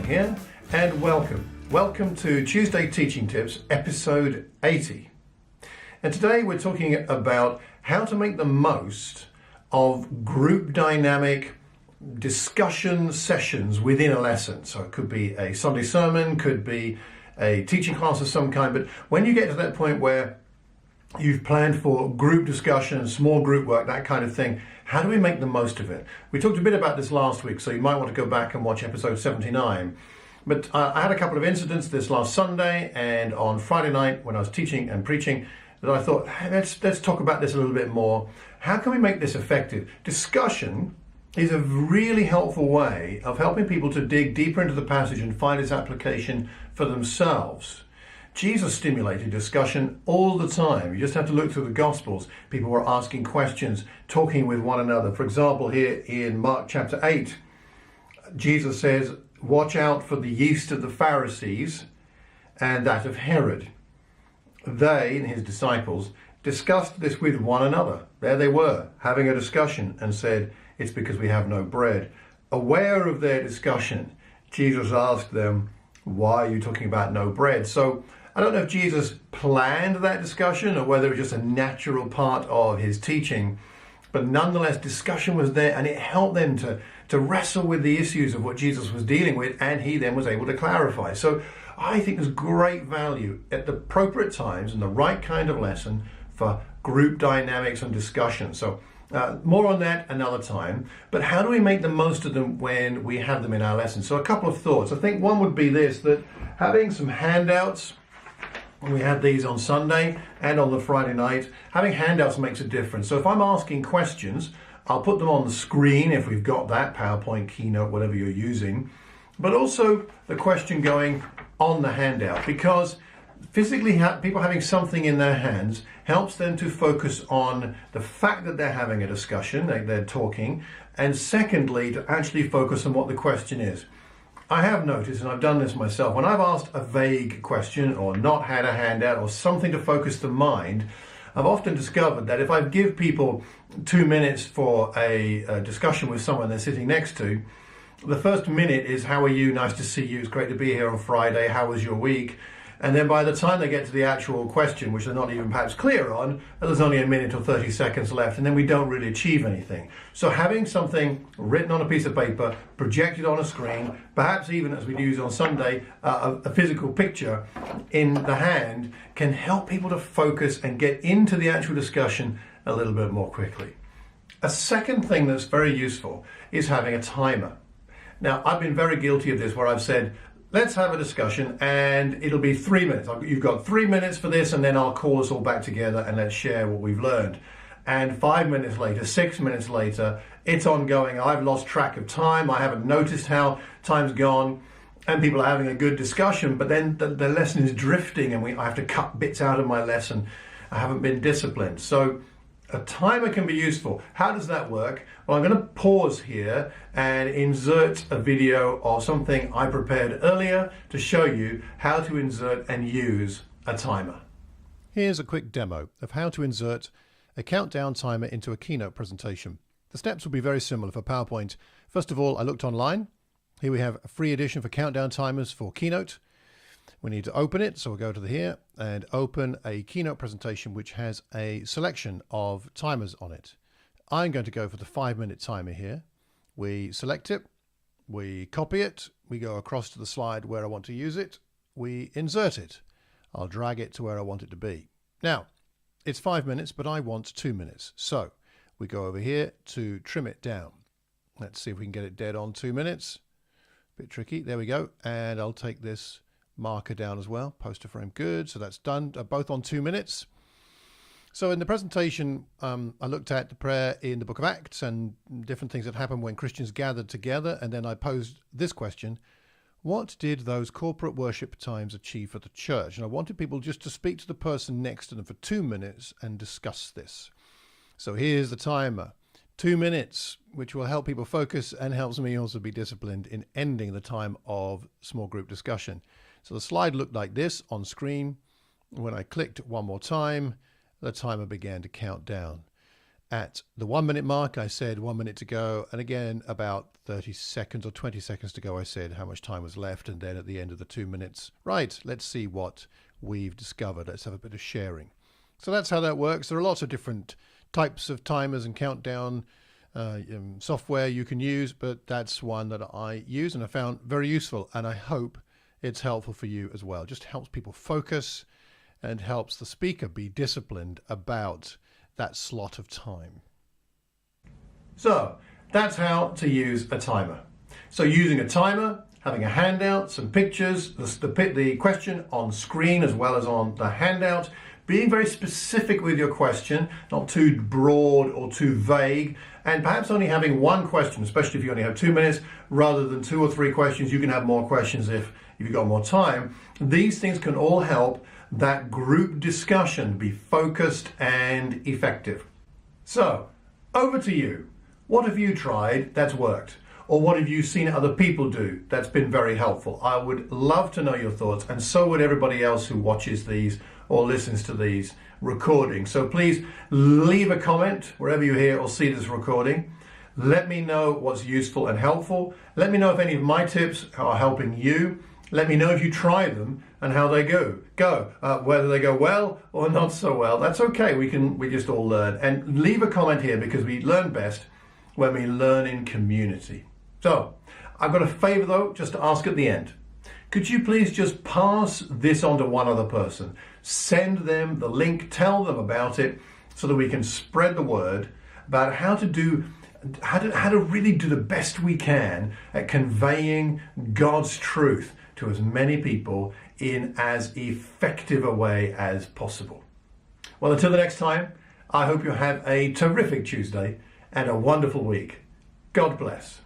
here, and welcome. Welcome to Tuesday Teaching Tips, episode 80. And today we're talking about how to make the most of group dynamic discussion sessions within a lesson. So it could be a Sunday sermon, could be a teaching class of some kind, but when you get to that point where you've planned for group discussion, small group work, that kind of thing, how do we make the most of it? We talked a bit about this last week, so you might want to go back and watch episode 79. But I had a couple of incidents this last Sunday and on Friday night when I was teaching and preaching that I thought, hey, let's talk about this a little bit more. How can we make this effective? Discussion is a really helpful way of helping people to dig deeper into the passage and find its application for themselves. Jesus stimulated discussion all the time. You just have to look through the Gospels. People were asking questions, talking with one another. For example, here in Mark chapter 8, Jesus says, "Watch out for the yeast of the Pharisees and that of Herod." They, and his disciples, discussed this with one another. There they were, having a discussion, and said, "It's because we have no bread." Aware of their discussion, Jesus asked them, "Why are you talking about no bread?" So I don't know if Jesus planned that discussion or whether it was just a natural part of his teaching, but nonetheless, discussion was there and it helped them to wrestle with the issues of what Jesus was dealing with, and he then was able to clarify. So I think there's great value at the appropriate times and the right kind of lesson for group dynamics and discussion. So more on that another time, but how do we make the most of them when we have them in our lessons? So a couple of thoughts. I think one would be this, that having some handouts, we had these on Sunday and on the Friday night, having handouts makes a difference. So if I'm asking questions, I'll put them on the screen if we've got that, PowerPoint, Keynote, whatever you're using, but also the question going on the handout, because physically people having something in their hands helps them to focus on the fact that they're having a discussion, they're talking, and secondly, to actually focus on what the question is. I have noticed, and I've done this myself, when I've asked a vague question or not had a handout or something to focus the mind, I've often discovered that if I give people 2 minutes for a discussion with someone they're sitting next to, the first minute is, "How are you? Nice to see you. It's great to be here on Friday. How was your week?" And then by the time they get to the actual question, which they're not even perhaps clear on, there's only a minute or 30 seconds left, and then we don't really achieve anything. So having something written on a piece of paper, projected on a screen, perhaps even as we use on Sunday, a physical picture in the hand, can help people to focus and get into the actual discussion a little bit more quickly. A second thing that's very useful is having a timer. Now, I've been very guilty of this where I've said, let's have a discussion and it'll be 3 minutes. You've got 3 minutes for this and then I'll call us all back together and let's share what we've learned. And 5 minutes later, 6 minutes later, it's ongoing. I've lost track of time. I haven't noticed how time's gone and people are having a good discussion, but then the lesson is drifting and I have to cut bits out of my lesson. I haven't been disciplined. So a timer can be useful. How does that work? Well, I'm going to pause here and insert a video of something I prepared earlier to show you how to insert and use a timer. Here's a quick demo of how to insert a countdown timer into a Keynote presentation. The steps will be very similar for PowerPoint. First of all, I looked online. Here we have a free edition for countdown timers for Keynote. We need to open it, so we'll go to here and open a Keynote presentation which has a selection of timers on it. I'm going to go for the 5-minute timer here. We select it, we copy it, we go across to the slide where I want to use it, we insert it. I'll drag it to where I want it to be. Now, it's 5 minutes, but I want 2 minutes. So we go over here to trim it down. Let's see if we can get it dead on 2 minutes. Bit tricky, there we go. And I'll take this marker down as well, poster frame, good. So that's done, both on 2 minutes. So in the presentation, I looked at the prayer in the book of Acts and different things that happened when Christians gathered together. And then I posed this question: what did those corporate worship times achieve for the church? And I wanted people just to speak to the person next to them for 2 minutes and discuss this. So here's the timer, 2 minutes, which will help people focus and helps me also be disciplined in ending the time of small group discussion. So the slide looked like this on screen. When I clicked one more time, the timer began to count down. At the 1 minute mark, I said 1 minute to go. And again, about 30 seconds or 20 seconds to go, I said how much time was left. And then at the end of the 2 minutes, right, let's see what we've discovered. Let's have a bit of sharing. So that's how that works. There are lots of different types of timers and countdown software you can use, but that's one that I use and I found very useful. And I hope it's helpful for you as well. It just helps people focus and helps the speaker be disciplined about that slot of time. So that's how to use a timer. So using a timer, having a handout, some pictures, the question on screen as well as on the handout, being very specific with your question, not too broad or too vague, and perhaps only having one question, especially if you only have 2 minutes, rather than 2 or 3 questions. You can have more questions if you've got more time. These things can all help that group discussion be focused and effective. So, over to you. What have you tried that's worked? Or what have you seen other people do that's been very helpful? I would love to know your thoughts, and so would everybody else who watches these or listens to these recordings. So please leave a comment wherever you hear or see this recording. Let me know what's useful and helpful. Let me know if any of my tips are helping you. Let me know if you try them and how they go. Whether they go well or not so well. That's okay. We just all learn. And leave a comment here because we learn best when we learn in community. So I've got a favor though, just to ask at the end. Could you please just pass this on to one other person? Send them the link, tell them about it so that we can spread the word about how to really do the best we can at conveying God's truth to as many people in as effective a way as possible. Well, until the next time, I hope you have a terrific Tuesday and a wonderful week. God bless.